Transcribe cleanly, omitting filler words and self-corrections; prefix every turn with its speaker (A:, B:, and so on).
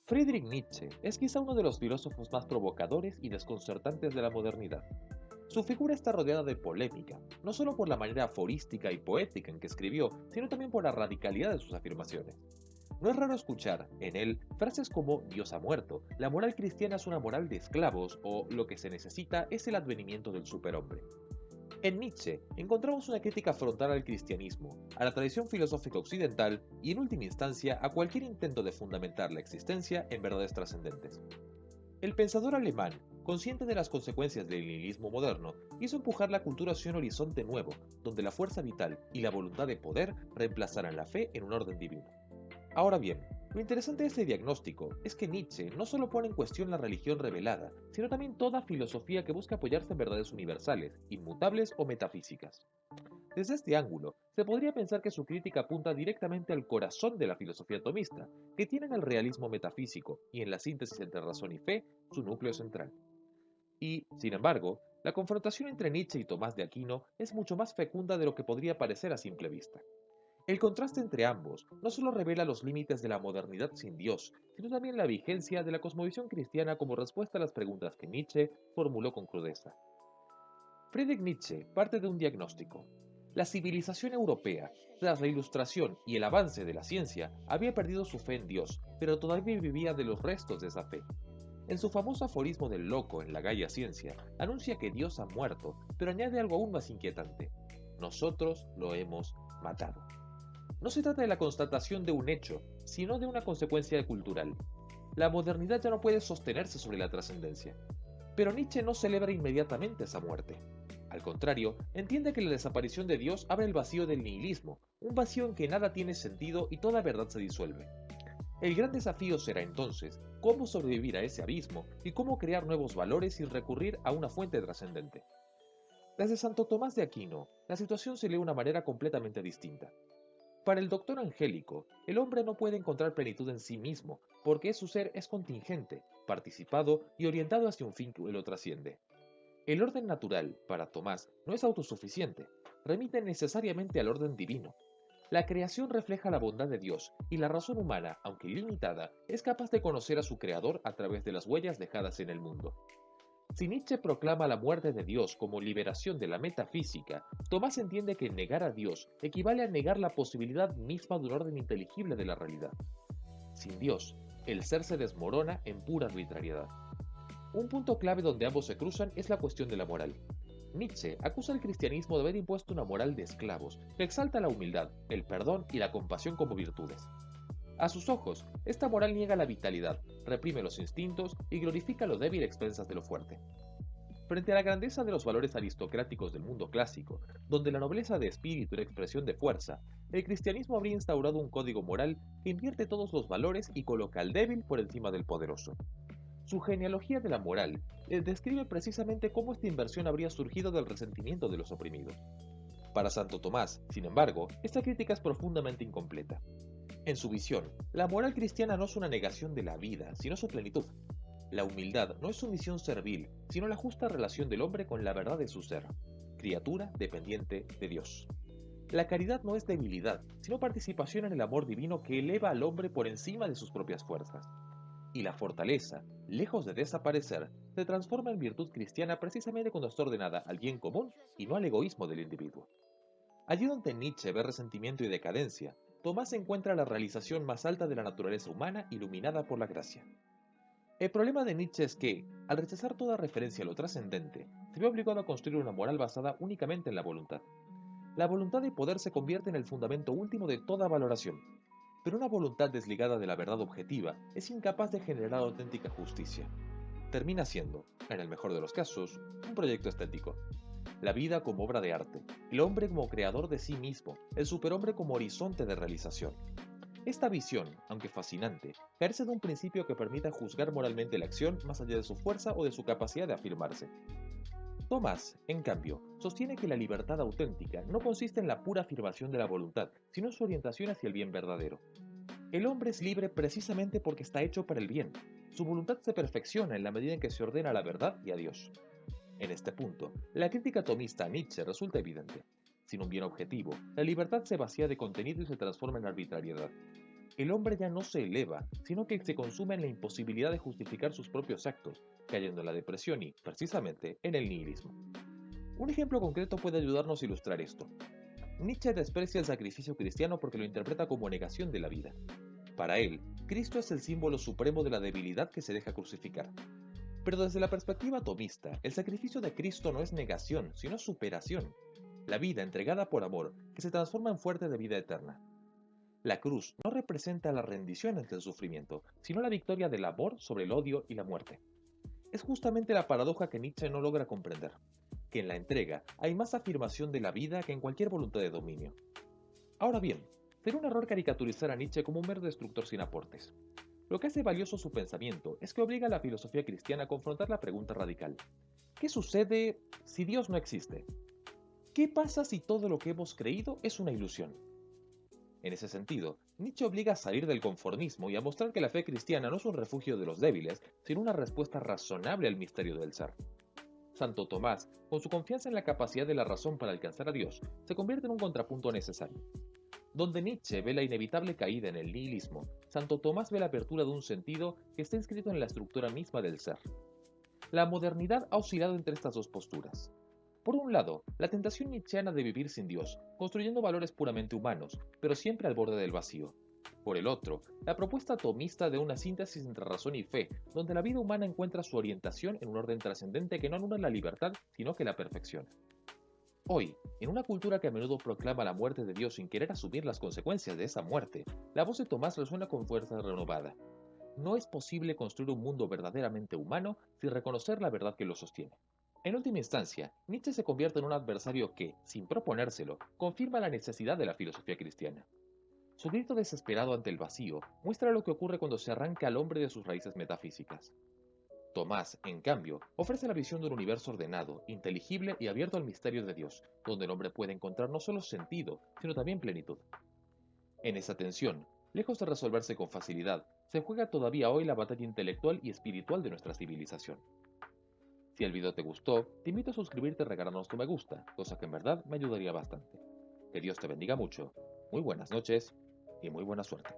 A: Friedrich Nietzsche es quizá uno de los filósofos más provocadores y desconcertantes de la modernidad. Su figura está rodeada de polémica, no solo por la manera aforística y poética en que escribió, sino también por la radicalidad de sus afirmaciones. No es raro escuchar en él frases como Dios ha muerto, la moral cristiana es una moral de esclavos o lo que se necesita es el advenimiento del superhombre. En Nietzsche encontramos una crítica frontal al cristianismo, a la tradición filosófica occidental y en última instancia a cualquier intento de fundamentar la existencia en verdades trascendentes. El pensador alemán, consciente de las consecuencias del nihilismo moderno, hizo empujar la cultura hacia un horizonte nuevo, donde la fuerza vital y la voluntad de poder reemplazaran la fe en un orden divino. Ahora bien, lo interesante de este diagnóstico es que Nietzsche no solo pone en cuestión la religión revelada, sino también toda filosofía que busca apoyarse en verdades universales, inmutables o metafísicas. Desde este ángulo, se podría pensar que su crítica apunta directamente al corazón de la filosofía tomista, que tiene en el realismo metafísico y en la síntesis entre razón y fe su núcleo central. Y, sin embargo, la confrontación entre Nietzsche y Tomás de Aquino es mucho más fecunda de lo que podría parecer a simple vista. El contraste entre ambos no solo revela los límites de la modernidad sin Dios, sino también la vigencia de la cosmovisión cristiana como respuesta a las preguntas que Nietzsche formuló con crudeza. Friedrich Nietzsche parte de un diagnóstico. La civilización europea, tras la Ilustración y el avance de la ciencia, había perdido su fe en Dios, pero todavía vivía de los restos de esa fe. En su famoso aforismo del loco en la Gaia Ciencia, anuncia que Dios ha muerto, pero añade algo aún más inquietante. Nosotros lo hemos matado. No se trata de la constatación de un hecho, sino de una consecuencia cultural. La modernidad ya no puede sostenerse sobre la trascendencia. Pero Nietzsche no celebra inmediatamente esa muerte. Al contrario, entiende que la desaparición de Dios abre el vacío del nihilismo, un vacío en que nada tiene sentido y toda verdad se disuelve. El gran desafío será entonces cómo sobrevivir a ese abismo y cómo crear nuevos valores sin recurrir a una fuente trascendente. Desde Santo Tomás de Aquino, la situación se lee de una manera completamente distinta. Para el doctor angélico, el hombre no puede encontrar plenitud en sí mismo, porque su ser es contingente, participado y orientado hacia un fin que lo trasciende. El orden natural, para Tomás, no es autosuficiente, remite necesariamente al orden divino. La creación refleja la bondad de Dios, y la razón humana, aunque limitada, es capaz de conocer a su Creador a través de las huellas dejadas en el mundo. Si Nietzsche proclama la muerte de Dios como liberación de la metafísica, Tomás entiende que negar a Dios equivale a negar la posibilidad misma de un orden inteligible de la realidad. Sin Dios, el ser se desmorona en pura arbitrariedad. Un punto clave donde ambos se cruzan es la cuestión de la moral. Nietzsche acusa al cristianismo de haber impuesto una moral de esclavos que exalta la humildad, el perdón y la compasión como virtudes. A sus ojos, esta moral niega la vitalidad, reprime los instintos y glorifica lo débil a expensas de lo fuerte. Frente a la grandeza de los valores aristocráticos del mundo clásico, donde la nobleza de espíritu era expresión de fuerza, el cristianismo habría instaurado un código moral que invierte todos los valores y coloca al débil por encima del poderoso. Su genealogía de la moral describe precisamente cómo esta inversión habría surgido del resentimiento de los oprimidos. Para Santo Tomás, sin embargo, esta crítica es profundamente incompleta. En su visión, la moral cristiana no es una negación de la vida, sino su plenitud. La humildad no es sumisión servil, sino la justa relación del hombre con la verdad de su ser, criatura dependiente de Dios. La caridad no es debilidad, sino participación en el amor divino que eleva al hombre por encima de sus propias fuerzas. Y la fortaleza, lejos de desaparecer, se transforma en virtud cristiana precisamente cuando está ordenada al bien común y no al egoísmo del individuo. Allí donde Nietzsche ve resentimiento y decadencia, Tomás encuentra la realización más alta de la naturaleza humana iluminada por la gracia. El problema de Nietzsche es que, al rechazar toda referencia a lo trascendente, se ve obligado a construir una moral basada únicamente en la voluntad. La voluntad de poder se convierte en el fundamento último de toda valoración, pero una voluntad desligada de la verdad objetiva es incapaz de generar auténtica justicia. Termina siendo, en el mejor de los casos, un proyecto estético. La vida como obra de arte, el hombre como creador de sí mismo, el superhombre como horizonte de realización. Esta visión, aunque fascinante, carece de un principio que permita juzgar moralmente la acción más allá de su fuerza o de su capacidad de afirmarse. Thomas, en cambio, sostiene que la libertad auténtica no consiste en la pura afirmación de la voluntad, sino en su orientación hacia el bien verdadero. El hombre es libre precisamente porque está hecho para el bien. Su voluntad se perfecciona en la medida en que se ordena a la verdad y a Dios. En este punto, la crítica tomista a Nietzsche resulta evidente. Sin un bien objetivo, la libertad se vacía de contenido y se transforma en arbitrariedad. el hombre ya no se eleva, sino que se consume en la imposibilidad de justificar sus propios actos, cayendo en la depresión y, precisamente, en el nihilismo. Un ejemplo concreto puede ayudarnos a ilustrar esto. Nietzsche desprecia el sacrificio cristiano porque lo interpreta como negación de la vida. Para él, Cristo es el símbolo supremo de la debilidad que se deja crucificar. Pero desde la perspectiva tomista, el sacrificio de Cristo no es negación, sino superación. La vida entregada por amor, que se transforma en fuente de vida eterna. La cruz no representa la rendición ante el sufrimiento, sino la victoria del amor sobre el odio y la muerte. Es justamente la paradoja que Nietzsche no logra comprender, que en la entrega hay más afirmación de la vida que en cualquier voluntad de dominio. Ahora bien, sería un error caricaturizar a Nietzsche como un mero destructor sin aportes. Lo que hace valioso su pensamiento es que obliga a la filosofía cristiana a confrontar la pregunta radical: ¿qué sucede si Dios no existe? ¿Qué pasa si todo lo que hemos creído es una ilusión? En ese sentido, Nietzsche obliga a salir del conformismo y a mostrar que la fe cristiana no es un refugio de los débiles, sino una respuesta razonable al misterio del ser. Santo Tomás, con su confianza en la capacidad de la razón para alcanzar a Dios, se convierte en un contrapunto necesario. Donde Nietzsche ve la inevitable caída en el nihilismo, Santo Tomás ve la apertura de un sentido que está inscrito en la estructura misma del ser. La modernidad ha oscilado entre estas dos posturas. Por un lado, la tentación nietzscheana de vivir sin Dios, construyendo valores puramente humanos, pero siempre al borde del vacío. Por el otro, la propuesta tomista de una síntesis entre razón y fe, donde la vida humana encuentra su orientación en un orden trascendente que no anula la libertad, sino que la perfecciona. Hoy, en una cultura que a menudo proclama la muerte de Dios sin querer asumir las consecuencias de esa muerte, la voz de Tomás resuena con fuerza renovada. No es posible construir un mundo verdaderamente humano sin reconocer la verdad que lo sostiene. En última instancia, Nietzsche se convierte en un adversario que, sin proponérselo, confirma la necesidad de la filosofía cristiana. Su grito desesperado ante el vacío muestra lo que ocurre cuando se arranca al hombre de sus raíces metafísicas. Tomás, en cambio, ofrece la visión de un universo ordenado, inteligible y abierto al misterio de Dios, donde el hombre puede encontrar no solo sentido, sino también plenitud. En esa tensión, lejos de resolverse con facilidad, se juega todavía hoy la batalla intelectual y espiritual de nuestra civilización. Si el video te gustó, te invito a suscribirte y regalarnos tu me gusta, cosa que en verdad me ayudaría bastante. Que Dios te bendiga mucho, muy buenas noches y muy buena suerte.